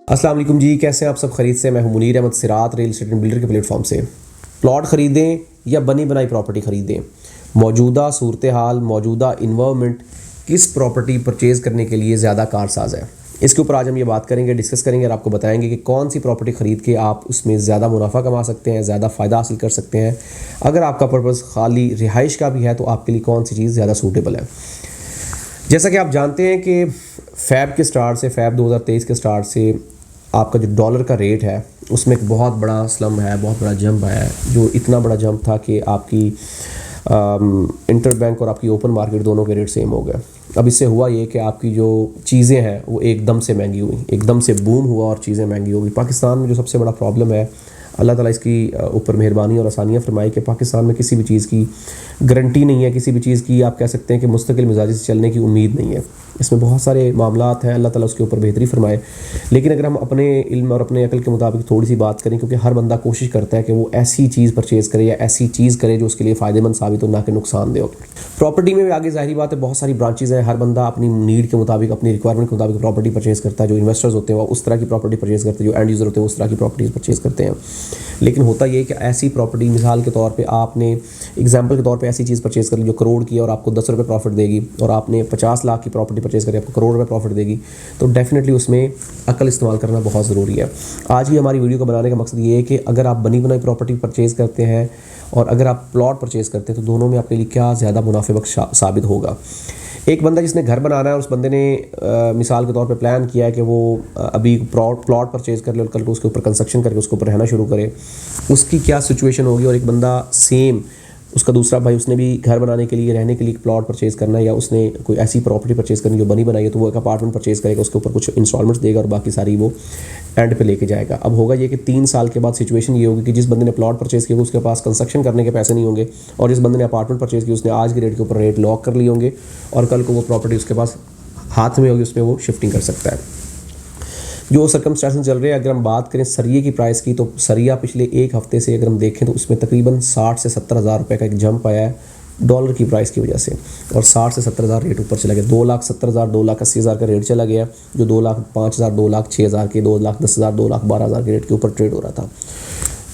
अस्सलाम वालेकुम जी, कैसे हैं आप सब? खरीद से मैं हूं मुनीर अहमद सिरात रियल एस्टेट एंड बिल्डर के प्लेटफॉर्म से। प्लॉट ख़रीदें या बनी बनाई प्रॉपर्टी ख़रीदें, मौजूदा सूरत हाल, मौजूदा इन्वायरमेंट किस प्रॉपर्टी परचेज़ करने के लिए ज़्यादा कारसाज है, इसके ऊपर आज हम ये बात करेंगे, डिस्कस करेंगे और आपको बताएंगे कि कौन सी प्रॉपर्टी ख़रीद के आप उसमें ज़्यादा मुनाफा कमा सकते हैं, ज़्यादा फ़ायदा हासिल कर सकते हैं। अगर आपका पर्पज़ खाली रिहाइश का भी है तो आपके लिए कौन सी चीज़ ज़्यादा सूटेबल है। जैसा कि आप जानते हैं कि फ़ैब 2023 के स्टार्ट से आपका जो डॉलर का रेट है उसमें एक बहुत बड़ा स्लम है, बहुत बड़ा जंप है, जो इतना बड़ा जंप था कि आपकी इंटर बैंक और आपकी ओपन मार्केट दोनों के रेट सेम हो गए। अब इससे हुआ ये कि आपकी जो चीज़ें हैं वो एकदम से महंगी हुई, एकदम से बूम हुआ और चीज़ें महंगी हो गई। पाकिस्तान में जो सबसे बड़ा प्रॉब्लम है, अल्लाह ताला इसकी ऊपर मेहरबानी और आसानियाँ फरमाई कि पाकिस्तान में किसी भी चीज़ की गारंटी नहीं है, किसी भी चीज़ की आप कह सकते हैं कि मुस्तकिल मिजाजी से चलने की उम्मीद नहीं है। इसमें बहुत सारे मामलात हैं, अल्लाह ताला उसके ऊपर बेहतरी फरमाए। लेकिन अगर हम अपने इल्म और अपने अकल के मुताबिक थोड़ी सी बात करें, क्योंकि हर बंदा कोशिश करता है कि वो ऐसी चीज़ परचेज़ करे या ऐसी चीज़ करे जो उसके लिए फ़ायदेमंद साबित हो, ना कि नुकसानदेह हो। प्रॉपर्टी में भी आगे ज़ाहिर बात है बहुत सारी ब्रांचेज़ हैं, हर बंदा अपनी नीड के मुताबिक, अपनी रिक्वायरमेंट के मुताबिक प्रॉपर्टी परचेज़ करता है। जो इन्वेस्टर्स होते हैं वो उस तरह की प्रॉपर्टी परचेज़ करते हैं, जो एंड यूज़र होते हैं उस तरह की प्रॉपर्टीज़ परचेज़ करते हैं। लेकिन होता ये कि ऐसी प्रॉपर्टी, मिसाल के तौर पे आपने एग्जांपल के तौर पे ऐसी चीज़ परचेज़ कर ली जो करोड़ की है और आपको 10 रुपये प्रॉफिट देगी, और आपने 50 लाख की प्रॉपर्टी परचेज़ करी आपको करोड़ रुपये प्रॉफिट देगी, तो डेफिनेटली उसमें अकल इस्तेमाल करना बहुत ज़रूरी है। आज ही हमारी वीडियो को बनाने का मकसद ये है कि अगर आप बनी बनाई प्रॉपर्टी परचेज़ करते हैं और अगर आप प्लॉट परचेज़ करते हैं तो दोनों में आपके लिए क्या ज़्यादा मुनाफेबख्श साबित होगा। एक बंदा जिसने घर बनाना है, उस बंदे ने मिसाल के तौर पे प्लान किया है कि वो अभी प्लॉट परचेज़ कर ले और कल को उसके ऊपर कंस्ट्रक्शन करके उसके ऊपर रहना शुरू करे, उसकी क्या सिचुएशन होगी। और एक बंदा सेम, उसका दूसरा भाई, उसने भी घर बनाने के लिए, रहने के लिए प्लॉट परचेज़ करना है या उसने कोई ऐसी प्रॉपर्टी परचेज़ करनी जो बनी बनाई है, तो वो एक अपार्टमेंट परचेज़ करेगा, उसके ऊपर कुछ इंस्टॉलमेंट्स देगा और बाकी सारी वो एंड पे लेके जाएगा। अब होगा ये कि 3 साल के बाद सिचुएशन ये होगी कि जिस बंदे ने प्लॉट परचेज़ किया उसके पास कंस्ट्रक्शन करने के पैसे नहीं होंगे, और जिस बंदे ने अपार्टमेंट परचेज़ किया उसने आज के रेट के ऊपर रेट लॉक कर लिए होंगे और कल को वो प्रॉपर्टी उसके पास हाथ में होगी, उसमें वो शिफ्टिंग कर सकता है। जो सर्कमस्टेंसेस चल रहे हैं, अगर हम बात करें सरिये की प्राइस की, तो सरिया पिछले एक हफ्ते से अगर हम देखें तो उसमें तकरीबन 60 से 70 हज़ार रुपये का एक जंप आया है डॉलर की प्राइस की वजह से, और 60 से 70 हज़ार रेट ऊपर चला गया। 2,70,000 2,80,000 का रेट चला गया, जो 2,05,000 2,06,000 के, 2,10,000 2,12,000 के रेट के ऊपर ट्रेड हो रहा था।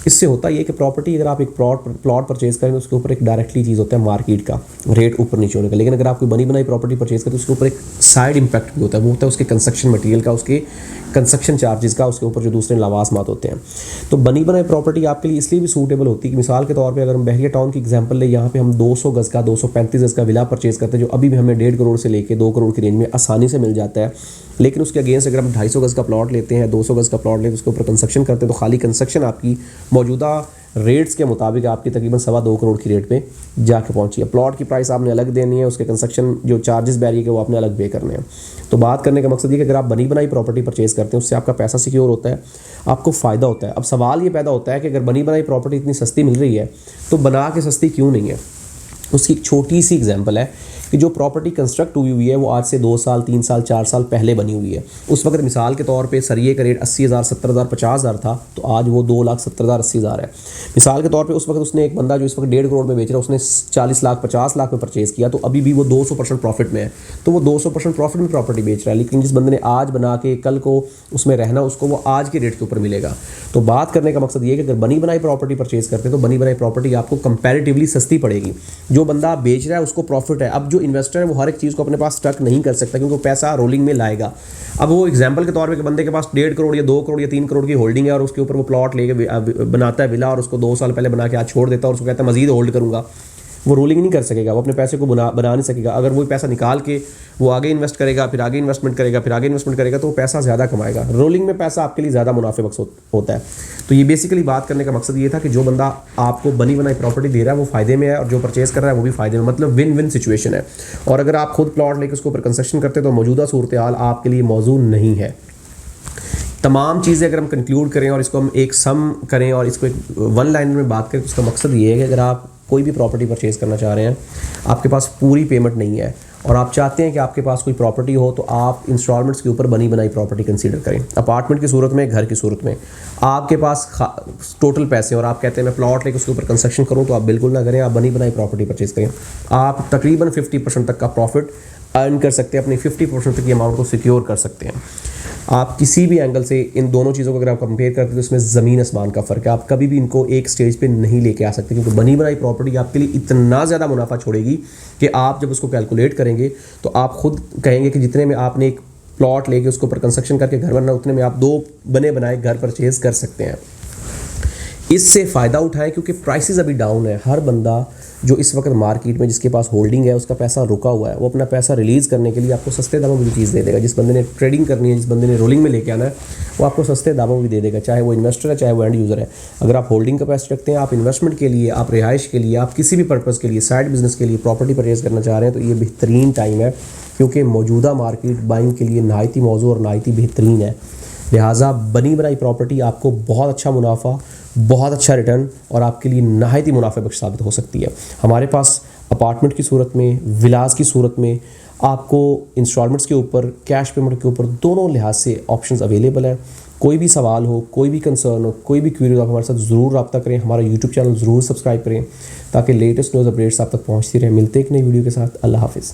इससे होता ये कि प्रॉपर्टी, अगर आप एक प्लॉट परचेज़ करें तो उसके ऊपर एक डायरेक्टली चीज़ होता है मार्केट का रेट ऊपर नीचे होने का। लेकिन अगर आप कोई बनी बनाई प्रॉपर्टी परचेज़ करें तो उसके ऊपर एक साइड इम्पैक्ट भी होता है, वो होता है उसके कंस्ट्रक्शन मटेरियल का, उसके कंस्ट्रक्शन चार्जेस का, उसके ऊपर जो दूसरे लवाजमात होते हैं। तो बनी बनाई प्रॉपर्टी आपके लिए इसलिए भी सूटेबल होती है कि मिसाल के तौर पे अगर हम बहरिया टाउन की एग्जांपल ले, यहाँ पे हम 200 गज़ का, 235 गज़ का विला परचेज़ करते हैं जो अभी भी हमें 1.5 करोड़ से लेके 2 करोड़ की रेंज में आसानी से मिल जाता है। लेकिन उसके अगेंस्ट अगर हम 250 गज़ का प्लॉट लेते हैं, 200 गज़ का प्लॉट लेते हैं, उसके ऊपर कंस्ट्रक्शन करते हैं, तो खाली कंस्ट्रक्शन आपकी मौजूदा रेट्स के मुताबिक आपकी तकरीबन 2.25 करोड़ की रेट पे जाके पहुंची है। प्लॉट की प्राइस आपने अलग देनी है, उसके कंस्ट्रक्शन जो चार्जेस बैरियर के वो आपने अलग पे करने हैं। तो बात करने का मकसद ये कि अगर आप बनी बनाई प्रॉपर्टी परचेज़ करते हैं उससे आपका पैसा सिक्योर होता है, आपको फ़ायदा होता है। अब सवाल ये पैदा होता है कि अगर बनी बनाई प्रॉपर्टी इतनी सस्ती मिल रही है तो बना के सस्ती क्यों नहीं है। उसकी एक छोटी सी एग्जांपल है कि जो प्रॉपर्टी कंस्ट्रक्ट हुई है वो आज से 2 साल 3 साल 4 साल पहले बनी हुई है। उस वक्त मिसाल के तौर पे सरिये का रेट 80,000 70,000 50,000 था, तो आज वो 2,70,000 80,000 है। मिसाल के तौर पे उस वक्त उसने, एक बंदा जो इस वक्त 1.5 करोड़ में बेच रहा है, उसने 40 लाख 50 लाख में परचेज़ किया, तो अभी भी वो 200% प्रॉफिट में है, तो वो 200% प्रॉफिट में प्रॉपर्टी बेच रहा है। लेकिन जिस बंदे ने आज बना के कल को उसमें रहना, उसको वो आज के रेट के ऊपर मिलेगा। तो बात करने का मकसद ये है कि अगर बनी बनाई प्रॉपर्टी परचेज़ करते हैं तो बनी बनाई प्रॉपर्टी आपको कंपैरेटिवली सस्ती पड़ेगी। जो बंदा बेच रहा है उसको प्रॉफिट है। अब जो इन्वेस्टर है वो हर एक चीज़ को अपने पास स्टक नहीं कर सकता क्योंकि वो पैसा रोलिंग में लाएगा। अब वो एग्जांपल के तौर पे कि बंदे के पास 1.5 करोड़ या 2 करोड़ या 3 करोड़ की होल्डिंग है और उसके ऊपर वो प्लॉट लेके बनाता है विला, और उसको 2 साल पहले बना के आज छोड़ देता है और उसको कहता है मजीद होल्ड करूंगा, वो रोलिंग नहीं कर सकेगा, वो अपने पैसे को बना नहीं सकेगा। अगर वो पैसा निकाल के वो आगे इन्वेस्ट करेगा, फिर आगे इन्वेस्टमेंट करेगा, फिर आगे इन्वेस्टमेंट करेगा, तो वो पैसा ज़्यादा कमाएगा। रोलिंग में पैसा आपके लिए ज़्यादा मुनाफेबख्श होता है। तो ये बेसिकली बात करने का मकसद ये था कि जो बंदा आपको बनी बनाई प्रॉपर्टी दे रहा है वो फ़ायदे में है और जो परचेज़ कर रहा है वो भी फ़ायदे में, मतलब विन विन सिचुएशन है। और अगर आप खुद प्लॉट लेकर उसके ऊपर कंस्ट्रक्शन करते हैं तो मौजूदा सूरत हाल आपके लिए मौजूद नहीं है। तमाम चीज़ें अगर हम कंक्लूड करें और इसको हम एक सम करें और इसको एक वन लाइनर में बात करें तो उसका मकसद ये है कि अगर आप कोई भी प्रॉपर्टी परचेज़ करना चाह रहे हैं, आपके पास पूरी पेमेंट नहीं है और आप चाहते हैं कि आपके पास कोई प्रॉपर्टी हो, तो आप इंस्टॉलमेंट्स के ऊपर बनी बनाई प्रॉपर्टी कंसीडर करें। अपार्टमेंट की सूरत में, घर की सूरत में आपके पास टोटल पैसे और आप कहते हैं मैं प्लॉट लेकर उसके ऊपर कंस्ट्रक्शन करूं, तो आप बिल्कुल ना करें, आप बनी बनाई प्रॉपर्टी परचेज़ करें। आप तकरीबन 50% तक का प्रॉफिट अर्न कर सकते हैं, अपनी 50% तक की अमाउंट को सिक्योर कर सकते हैं। आप किसी भी एंगल से इन दोनों चीज़ों को अगर आप कंपेयर करते हैं तो इसमें ज़मीन आसमान का फ़र्क है। आप कभी भी इनको एक स्टेज पे नहीं लेके आ सकते, क्योंकि बनी बनाई प्रॉपर्टी आपके लिए इतना ज़्यादा मुनाफा छोड़ेगी कि आप जब उसको कैलकुलेट करेंगे तो आप खुद कहेंगे कि जितने में आपने एक प्लॉट लेके उसको ऊपर कंस्ट्रक्शन करके घर बनना, उतने में आप 2 बने बनाए घर परचेज कर सकते हैं। इससे फ़ायदा उठाएं क्योंकि प्राइसेस अभी डाउन है। हर बंदा जो इस वक्त मार्केट में जिसके पास होल्डिंग है, उसका पैसा रुका हुआ है, वो अपना पैसा रिलीज़ करने के लिए आपको सस्ते दामों में भी चीज़ दे देगा। जिस बंदे ने ट्रेडिंग करनी है, जिस बंदे ने रोलिंग में लेके आना है, वो आपको सस्ते दामों में भी दे देगा, चाहे वो इन्वेस्टर है, चाहे वो एंड यूज़र है। अगर आप होल्डिंग कैपेसिटी रखते हैं, आप इन्वेस्टमेंट के लिए, आप रिहाइश के लिए, आप किसी भी पर्पज़ के लिए, साइड बिजनेस के लिए प्रॉपर्टी परचेज करना चाह रहे हैं, तो ये बेहतरीन टाइम है, क्योंकि मौजूदा मार्केट बाइंग के लिए नहायती मौजू और नहायती बेहतरीन है। लिहाजा बनी बनाई प्रॉपर्टी आपको बहुत अच्छा मुनाफा, बहुत अच्छा रिटर्न और आपके लिए नहायती मुनाफे बख्श साबित हो सकती है। हमारे पास अपार्टमेंट की सूरत में, विलास की सूरत में आपको इंस्टॉलमेंट्स के ऊपर, कैश पेमेंट के ऊपर, दोनों लिहाज से ऑप्शंस अवेलेबल हैं। कोई भी सवाल हो, कोई भी कंसर्न हो, कोई भी क्वेरी हो, आप हमारे साथ ज़रूर रब्ता करें। हमारा यूट्यूब चैनल ज़रूर सब्सक्राइब करें ताकि लेटेस्ट न्यूज़ अपडेट्स आप तक पहुँचती रहें। मिलते हैं एक नई वीडियो के साथ। अल्लाह हाफिज़।